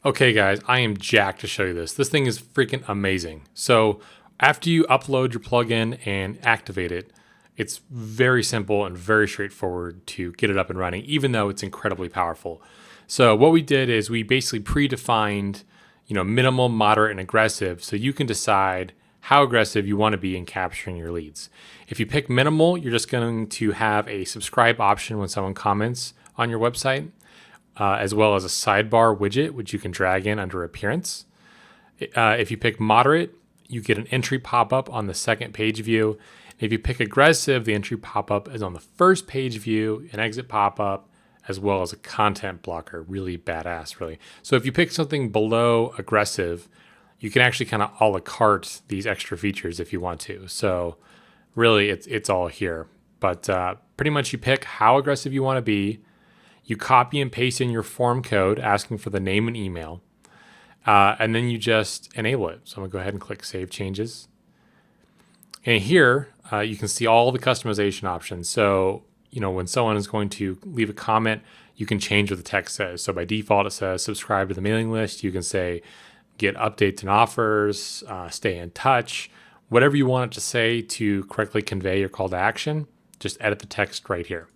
Okay, guys, I am jacked to show you this. This thing is freaking amazing. So after you upload your plugin and activate it, it's very simple and very straightforward to get it up and running, even though it's incredibly powerful. So what we did is we basically predefined, minimal, moderate, and aggressive, so you can decide how aggressive you want to be in capturing your leads. If you pick minimal, you're just going to have a subscribe option when someone comments on your website, as well as a sidebar widget, which you can drag in under appearance. If you pick moderate, you get an entry pop-up on the second page view. If you pick aggressive, the entry pop-up is on the first page view, an exit pop-up, as well as a content blocker. Really badass, really. So if you pick something below aggressive, you can actually kind of a la carte these extra features if you want to. So really, it's all here. But pretty much you pick how aggressive you want to be. You copy and paste in your form code asking for the name and email, and then you just enable it. So I'm gonna go ahead and click Save Changes. And here you can see all the customization options. So, when someone is going to leave a comment, you can change what the text says. So by default, it says subscribe to the mailing list. You can say get updates and offers, stay in touch, whatever you want it to say to correctly convey your call to action. Just edit the text right here.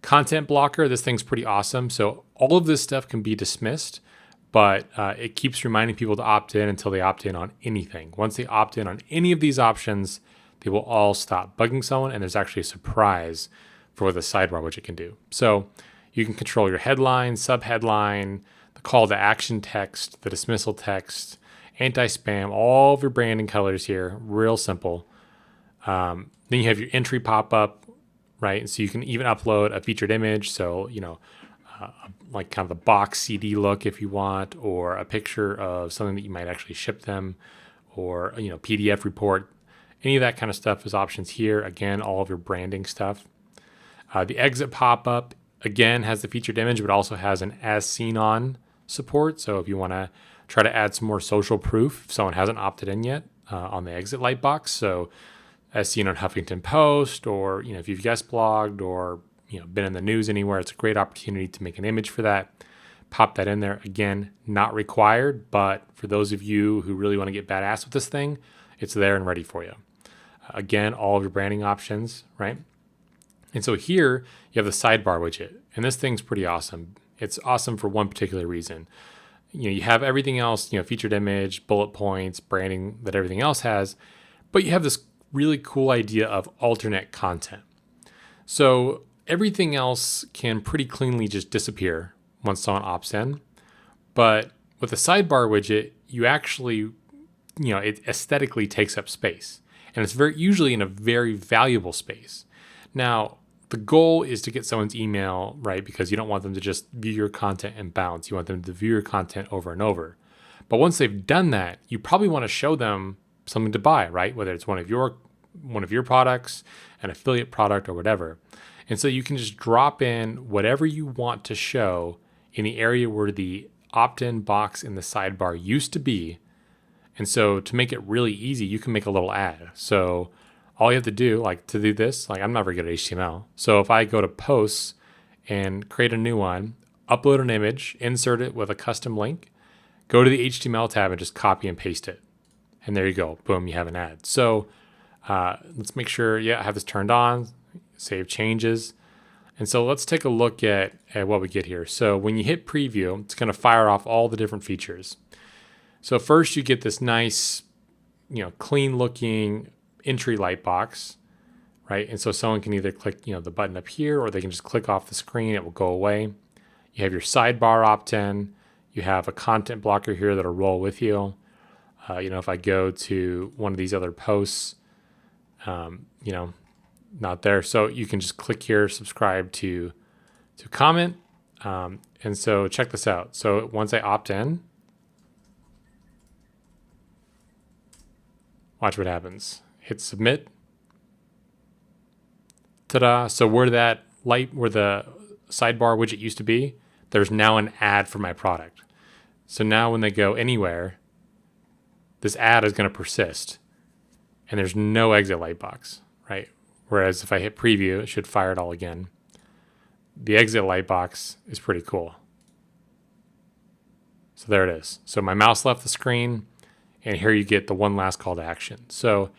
Content blocker, this thing's pretty awesome. So all of this stuff can be dismissed, but it keeps reminding people to opt in until they opt in on anything. Once they opt in on any of these options, they will all stop bugging someone, and there's actually a surprise for what the sidebar widget can do. So you can control your headline, subheadline, the call to action text, the dismissal text, anti-spam, all of your branding colors here, real simple. Then you have your entry pop-up, right? And so you can even upload a featured image. So, like kind of the box CD look if you want, or a picture of something that you might actually ship them, or, PDF report. Any of that kind of stuff is options here. Again, all of your branding stuff. The exit pop-up, again, has the featured image, but also has an as seen on support. So if you want to try to add some more social proof, if someone hasn't opted in yet on the exit lightbox. So as seen on Huffington Post, or if you've guest blogged or been in the news anywhere, it's a great opportunity to make an image for that. Pop that in there. Again, not required, but for those of you who really want to get badass with this thing, it's there and ready for you. Again, all of your branding options, right? And so here you have the sidebar widget, and this thing's pretty awesome. It's awesome for one particular reason. You have everything else, featured image, bullet points, branding that everything else has, but you have this really cool idea of alternate content. So everything else can pretty cleanly just disappear once someone opts in. But with the sidebar widget, you actually, it aesthetically takes up space. And it's usually in a very valuable space. Now, the goal is to get someone's email, right? Because you don't want them to just view your content and bounce. You want them to view your content over and over. But once they've done that, you probably want to show them something to buy, right? Whether it's one of your products, an affiliate product, or whatever. And so you can just drop in whatever you want to show in the area where the opt-in box in the sidebar used to be. And so to make it really easy, you can make a little ad. So all you have to do, to do this, I'm not very good at HTML. So if I go to posts and create a new one, upload an image, insert it with a custom link, go to the HTML tab and just copy and paste it. And there you go. Boom, you have an ad. So let's make sure, I have this turned on, save changes. And so let's take a look at what we get here. So when you hit preview, it's going to fire off all the different features. So first you get this nice, clean looking entry light box, right? And so someone can either click, the button up here, or they can just click off the screen. It will go away. You have your sidebar opt-in. You have a content blocker here that'll roll with you. If I go to one of these other posts, not there. So you can just click here, subscribe to comment. And so check this out. So once I opt in, watch what happens. Hit submit. Ta-da. So where the sidebar widget used to be, there's now an ad for my product. So now when they go anywhere, this ad is going to persist, and there's no exit lightbox, right? Whereas if I hit preview, it should fire it all again. The exit lightbox is pretty cool. So there it is. So my mouse left the screen, and here you get the one last call to action. So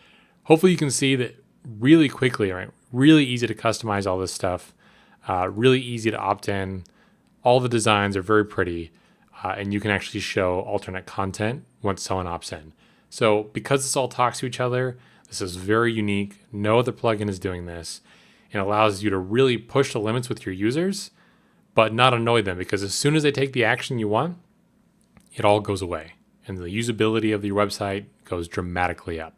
hopefully you can see that really quickly, right? Really easy to customize all this stuff, really easy to opt in. All the designs are very pretty, and you can actually show alternate content once someone opts in. So because this all talks to each other, this is very unique. No other plugin is doing this, and allows you to really push the limits with your users, but not annoy them, because as soon as they take the action you want, it all goes away, and the usability of your website goes dramatically up.